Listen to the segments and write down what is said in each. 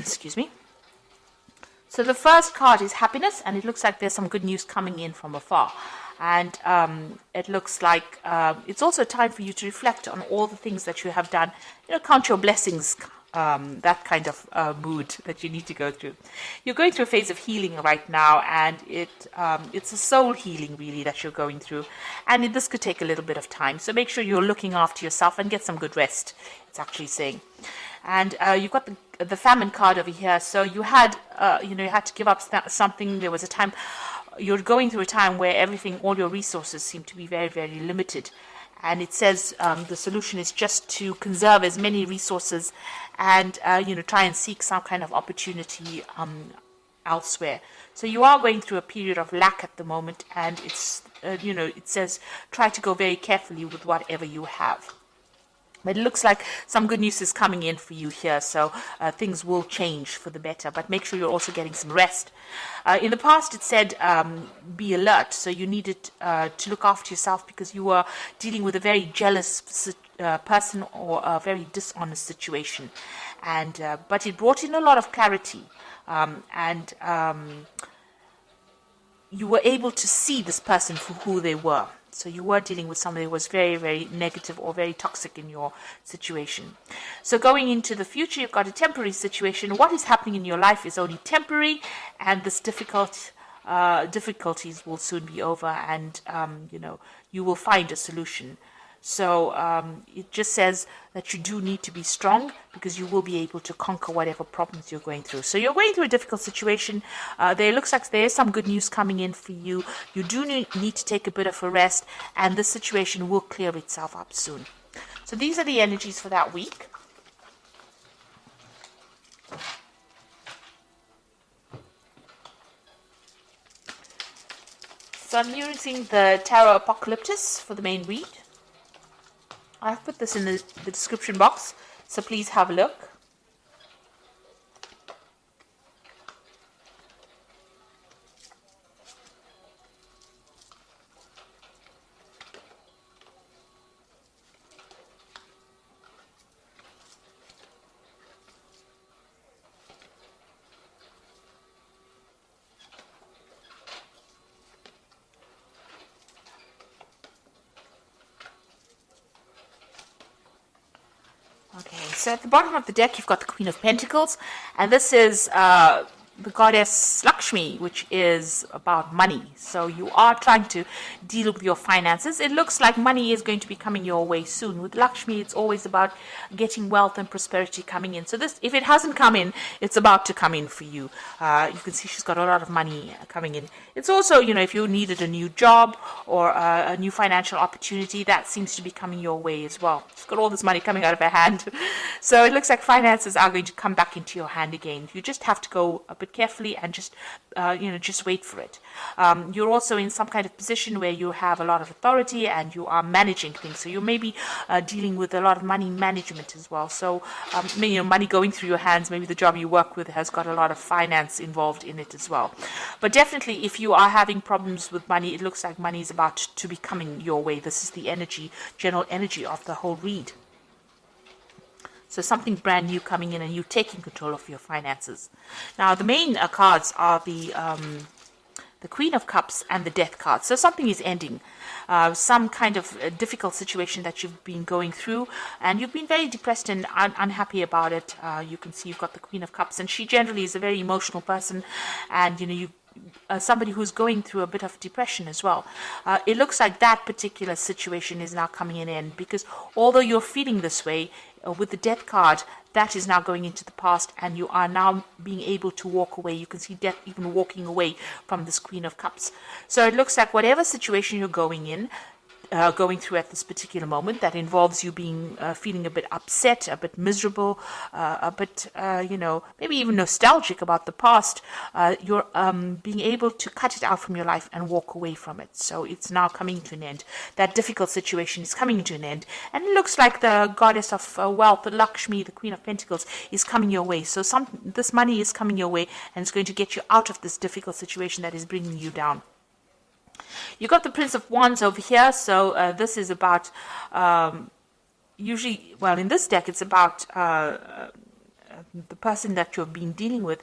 Excuse me. So the first card is happiness, and it looks like there's some good news coming in from afar. And it looks like it's also time for you to reflect on all the things that you have done. Count your blessings, that kind of mood that you need to go through. You're going through a phase of healing right now, and it's a soul healing really that you're going through. And this could take a little bit of time. So make sure you're looking after yourself and get some good rest, it's actually saying. And you've got the famine card over here. So you had, you had to give up something. There was a time, you're going through a time where all your resources seem to be very, very limited. And it says the solution is just to conserve as many resources and, try and seek some kind of opportunity elsewhere. So you are going through a period of lack at the moment. And it's, it says try to go very carefully with whatever you have. But it looks like some good news is coming in for you here, so things will change for the better. But make sure you're also getting some rest. In the past, it said be alert, so you needed to look after yourself because you were dealing with a very jealous person or a very dishonest situation. And but it brought in a lot of clarity, and you were able to see this person for who they were. So you were dealing with somebody who was very, very negative or very toxic in your situation. So going into the future, you've got a temporary situation. What is happening in your life is only temporary, and this difficulties will soon be over, and you will find a solution. So it just says that you do need to be strong because you will be able to conquer whatever problems you're going through. So you're going through a difficult situation. There looks like there is some good news coming in for you. You do need to take a bit of a rest, and this situation will clear itself up soon. So these are the energies for that week. So I'm using the Tarot Apocalyptus for the main read. I've put this in the description box, so please have a look. Okay, so at the bottom of the deck, you've got the Queen of Pentacles, and this is the goddess Lakshmi, which is about money. So you are trying to deal with your finances. It looks like money is going to be coming your way soon. With Lakshmi, it's always about getting wealth and prosperity coming in. So this, if it hasn't come in, it's about to come in for you. You can see she's got a lot of money coming in. It's also, if you needed a new job or a new financial opportunity, that seems to be coming your way as well. She's got all this money coming out of her hand. So it looks like finances are going to come back into your hand again. You just have to go a bit carefully and just wait for it. You're also in some kind of position where you have a lot of authority and you are managing things. So you may be dealing with a lot of money management as well. So money going through your hands. Maybe the job you work with has got a lot of finance involved in it as well. But definitely, if you are having problems with money, it looks like money is about to be coming your way. This is the general energy of the whole read. So something brand new coming in and you taking control of your finances. Now, the main cards are the Queen of Cups and the Death card. So something is ending. Some kind of difficult situation that you've been going through, and you've been very depressed and unhappy about it. You can see you've got the Queen of Cups, and she generally is a very emotional person, and somebody who's going through a bit of depression as well. It looks like that particular situation is now coming in end, because although you're feeling this way, with the Death card, that is now going into the past, and you are now being able to walk away. You can see Death even walking away from this Queen of Cups. So it looks like whatever situation you're going through at this particular moment that involves you being feeling a bit upset, a bit miserable, a bit maybe even nostalgic about the past, you're being able to cut it out from your life and walk away from it. So it's now coming to an end. That difficult situation is coming to an end, and it looks like the goddess of wealth, the Lakshmi, the Queen of Pentacles, is coming your way. So this money is coming your way, and it's going to get you out of this difficult situation that is bringing you down. You got the Prince of Wands over here, so this is about in this deck it's about the person that you've been dealing with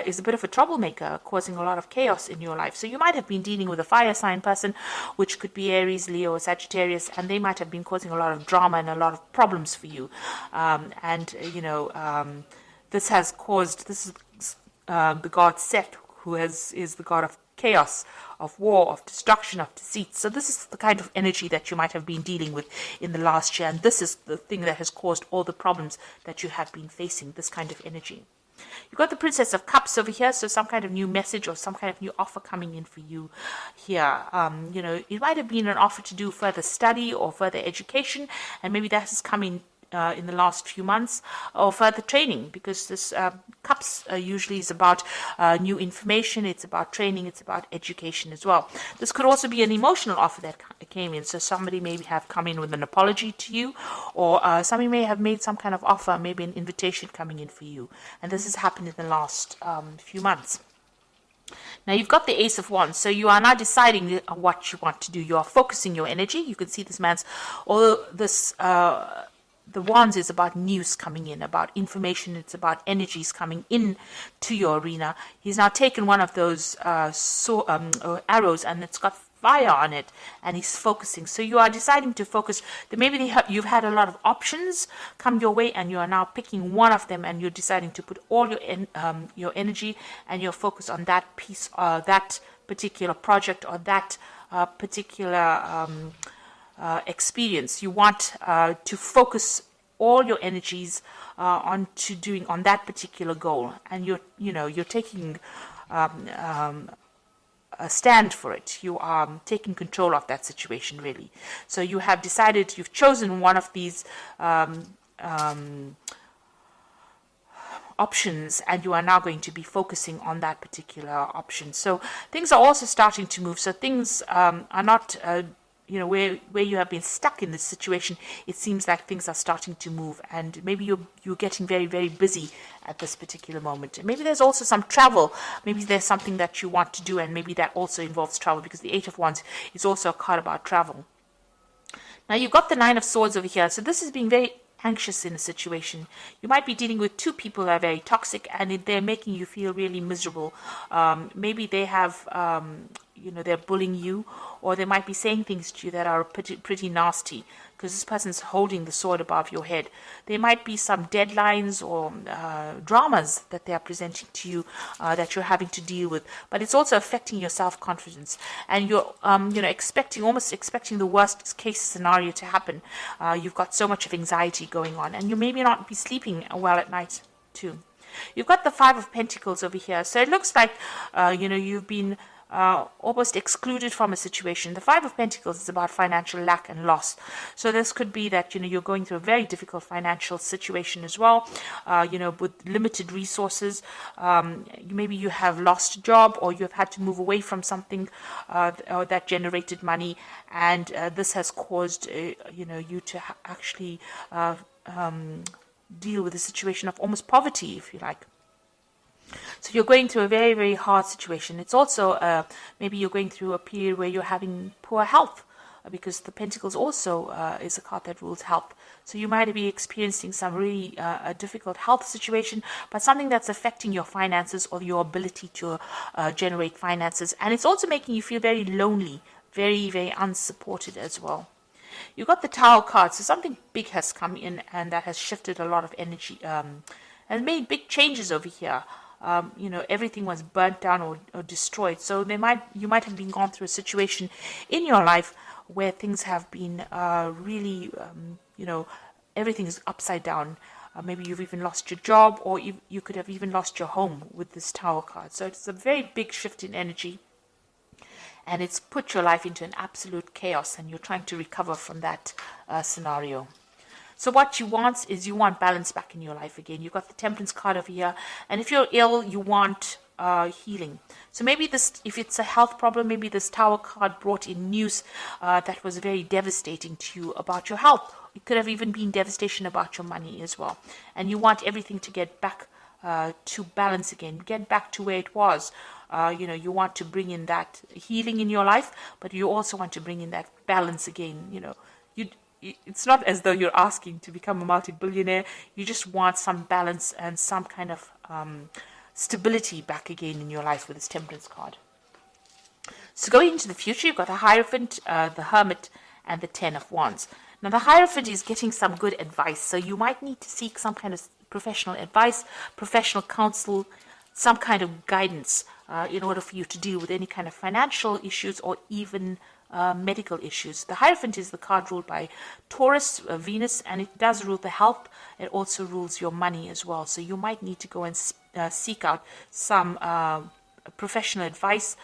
is a bit of a troublemaker, causing a lot of chaos in your life. So you might have been dealing with a fire sign person, which could be Aries, Leo, or Sagittarius, and they might have been causing a lot of drama and a lot of problems for you. This has caused, this is the god Set, who is the god of chaos, of war, of destruction, of deceit. So this is the kind of energy that you might have been dealing with in the last year, and this is the thing that has caused all the problems that you have been facing, this kind of energy. You've got the Princess of Cups over here, so some kind of new message or some kind of new offer coming in for you here. It might have been an offer to do further study or further education, and maybe that has come in the last few months, or further training, because this cups usually is about new information, it's about training, it's about education as well. This could also be an emotional offer that came in, so somebody may have come in with an apology to you, or somebody may have made some kind of offer, maybe an invitation coming in for you, and this has happened in the last few months. Now you've got the Ace of Wands, so you are now deciding what you want to do. You are focusing your energy. You can see this man's, although this the Wands is about news coming in, about information, it's about energies coming in to your arena. He's now taken one of those arrows, and it's got fire on it, and he's focusing. So you are deciding to focus. Maybe you've had a lot of options come your way, and you are now picking one of them, and you're deciding to put all your energy and your focus on that piece, that particular project, or that particular experience. You want to focus all your energies on that particular goal, and you're taking a stand for it. You are taking control of that situation, really. So you have decided, you've chosen one of these options, and you are now going to be focusing on that particular option. So things are also starting to move. So things are not where you have been stuck in this situation. It seems like things are starting to move, and maybe you're getting very, very busy at this particular moment. And maybe there's also some travel. Maybe there's something that you want to do, and maybe that also involves travel, because the Eight of Wands is also a card about travel. Now you've got the Nine of Swords over here. So this is being very anxious in a situation. You might be dealing with two people that are very toxic, and they're making you feel really miserable. Maybe they have they're bullying you, or they might be saying things to you that are pretty nasty, because this person's holding the sword above your head. There might be some deadlines or dramas that they are presenting to you that you're having to deal with, but it's also affecting your self-confidence, and you're almost expecting the worst case scenario to happen. You've got so much of anxiety going on, and you maybe not be sleeping well at night too. You've got the Five of Pentacles over here, so it looks like you've been almost excluded from a situation. The Five of Pentacles is about financial lack and loss. So this could be that you're going through a very difficult financial situation as well, with limited resources. Maybe you have lost a job, or you have had to move away from something that generated money, and this has caused you to actually deal with a situation of almost poverty, if you like. So you're going through a very, very hard situation. It's also maybe you're going through a period where you're having poor health, because the Pentacles also is a card that rules health. So you might be experiencing some really a difficult health situation, but something that's affecting your finances or your ability to generate finances. And it's also making you feel very lonely, very, very unsupported as well. You've got the Tower card, so something big has come in, and that has shifted a lot of energy and made big changes over here. Everything was burnt down or destroyed. So you might have been gone through a situation in your life where things have been really, everything is upside down. Maybe you've even lost your job, or you could have even lost your home with this Tower card. So it's a very big shift in energy, and it's put your life into an absolute chaos, and you're trying to recover from that scenario. So what you want is balance back in your life again. You've got the Temperance card over here, and if you're ill, you want healing. So maybe if it's a health problem, maybe this Tower card brought in news that was very devastating to you about your health. It could have even been devastation about your money as well. And you want everything to get back to balance again, get back to where it was. You want to bring in that healing in your life, but you also want to bring in that balance again. it's not as though you're asking to become a multi-billionaire. You just want some balance and some kind of stability back again in your life with this Temperance card. So going into the future, you've got the Hierophant, the Hermit, and the Ten of Wands. Now, the Hierophant is getting some good advice, so you might need to seek some kind of professional advice, professional counsel, some kind of guidance in order for you to deal with any kind of financial issues or even medical issues. The Hierophant is the card ruled by Taurus, Venus, and it does rule the health. It also rules your money as well. So you might need to go and seek out some professional advice,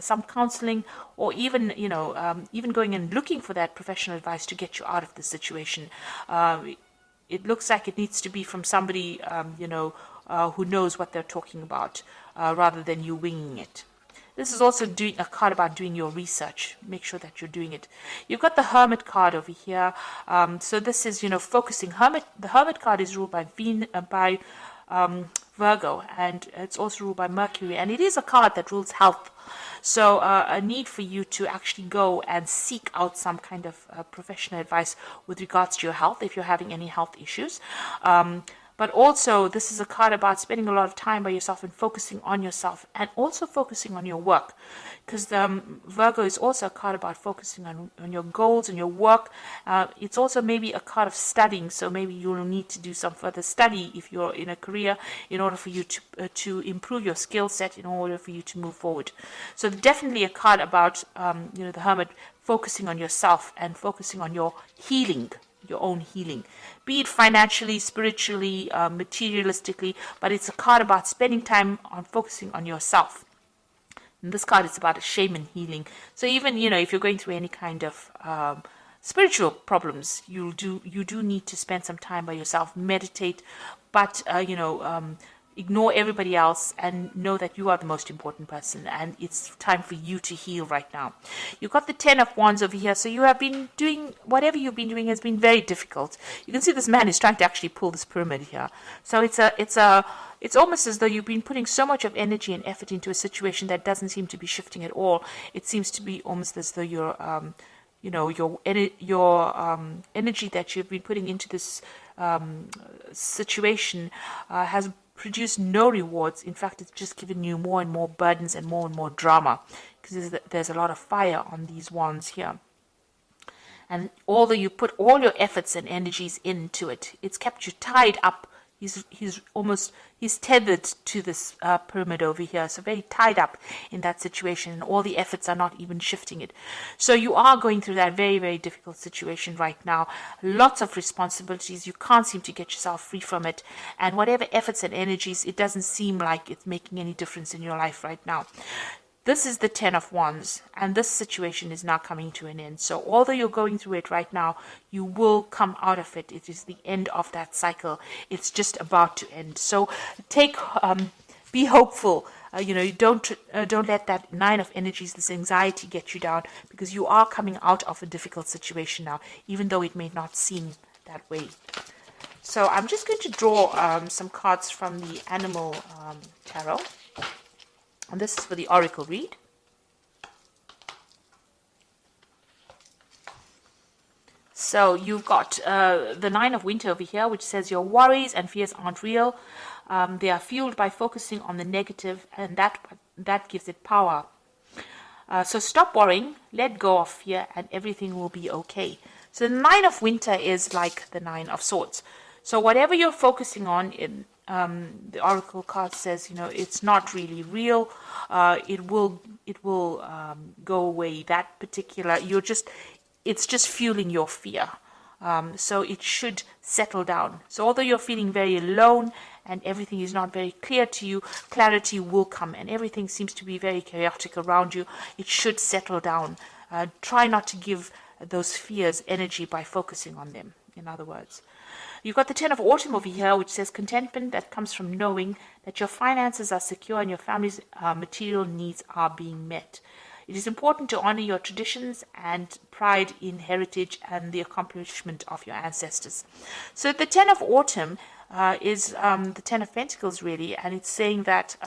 some counseling, or even even going and looking for that professional advice to get you out of the situation. It looks like it needs to be from somebody who knows what they're talking about, rather than you winging it. This is also doing a card about doing your research. Make sure that you're doing it. You've got the Hermit card over here. So this is, focusing. The Hermit card is ruled by Virgo, and it's also ruled by Mercury, and it is a card that rules health. So a need for you to actually go and seek out some kind of professional advice with regards to your health if you're having any health issues. But also, this is a card about spending a lot of time by yourself and focusing on yourself, and also focusing on your work. Because Virgo is also a card about focusing on your goals and your work. It's also maybe a card of studying, so maybe you'll need to do some further study if you're in a career in order for you to improve your skill set, in order for you to move forward. So definitely a card about, the Hermit focusing on yourself and focusing on your healing. Your own healing, be it financially, spiritually, materialistically, but it's a card about spending time on focusing on yourself. And this card is about a shaman healing. So even, if you're going through any kind of spiritual problems, you do need to spend some time by yourself, meditate, but ignore everybody else and know that you are the most important person, and it's time for you to heal right now. You've got the Ten of Wands over here, so you have been doing, whatever you've been doing has been very difficult. You can see this man is trying to actually pull this pyramid here. So it's almost as though you've been putting so much of energy and effort into a situation that doesn't seem to be shifting at all. It seems to be almost as though your energy that you've been putting into this situation has produced no rewards. In fact, it's just given you more and more burdens and more drama, because there's a lot of fire on these wands here. And although you put all your efforts and energies into it, it's kept you tied up. He's tethered to this pyramid over here, so very tied up in that situation, and all the efforts are not even shifting it. So you are going through that very, very difficult situation right now. Lots of responsibilities. You can't seem to get yourself free from it, and whatever efforts and energies, it doesn't seem like it's making any difference in your life right now. This is the Ten of Wands, and this situation is now coming to an end. So although you're going through it right now, you will come out of it. It is the end of that cycle. It's just about to end. So be hopeful. Don't let that Nine of Energies, this anxiety, get you down, because you are coming out of a difficult situation now, even though it may not seem that way. So I'm just going to draw some cards from the Animal Tarot. And this is for the Oracle read. So you've got the Nine of Winter over here, which says your worries and fears aren't real. They are fueled by focusing on the negative, and that gives it power. So stop worrying, let go of fear, and everything will be okay. So the Nine of Winter is like the Nine of Swords. So whatever you're focusing on in the Oracle card says, it's not really real. It will go away. That particular, it's just fueling your fear. So it should settle down. So although you're feeling very alone and everything is not very clear to you, clarity will come, and everything seems to be very chaotic around you. It should settle down. Try not to give those fears energy by focusing on them, in other words. You've got the Ten of Autumn over here, which says contentment that comes from knowing that your finances are secure and your family's material needs are being met. It is important to honor your traditions and pride in heritage and the accomplishment of your ancestors. So the Ten of Autumn is the Ten of Pentacles, really, and it's saying that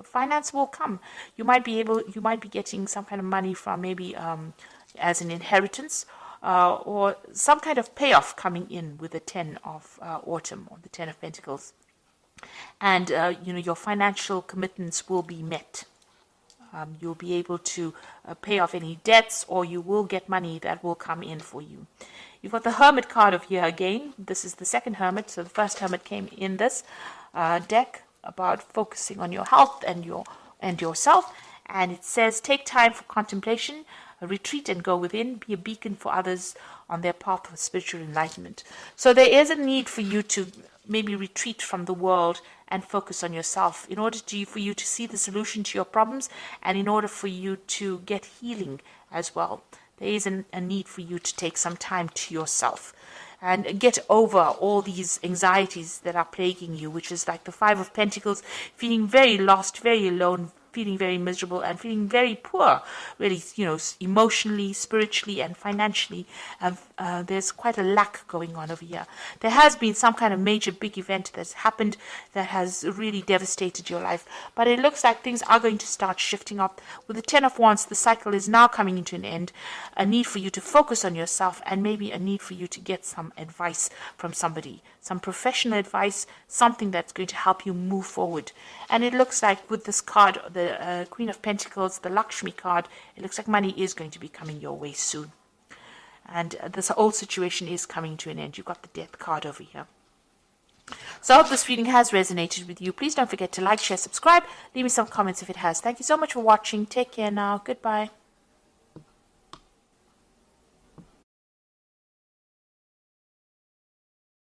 finance will come. You might be getting some kind of money from maybe as an inheritance. or some kind of payoff coming in with the 10 of autumn, or the 10 of Pentacles. And, your financial commitments will be met. You'll be able to pay off any debts, or you will get money that will come in for you. You've got the Hermit card of here again. This is the second Hermit. So the first Hermit came in this deck about focusing on your health and yourself. And it says, take time for contemplation, retreat and go within, be a beacon for others on their path of spiritual enlightenment. So there is a need for you to maybe retreat from the world and focus on yourself in order for you to see the solution to your problems, and in order for you to get healing as well. There is a need for you to take some time to yourself and get over all these anxieties that are plaguing you, which is like the Five of Pentacles, feeling very lost, very alone, feeling very miserable, and feeling very poor, really, emotionally, spiritually, and financially. There's quite a lack going on over here. There has been some kind of major big event that's happened that has really devastated your life, but it looks like things are going to start shifting up. With the 10 of Wands, the cycle is now coming into an end. A need for you to focus on yourself, and maybe a need for you to get some advice from somebody, some professional advice, something that's going to help you move forward. And it looks like with this card, the Queen of Pentacles, the Lakshmi card, it looks like money is going to be coming your way soon. And this whole situation is coming to an end. You've got the Death card over here. So I hope this reading has resonated with you. Please don't forget to like, share, subscribe. Leave me some comments if it has. Thank you so much for watching. Take care now. Goodbye.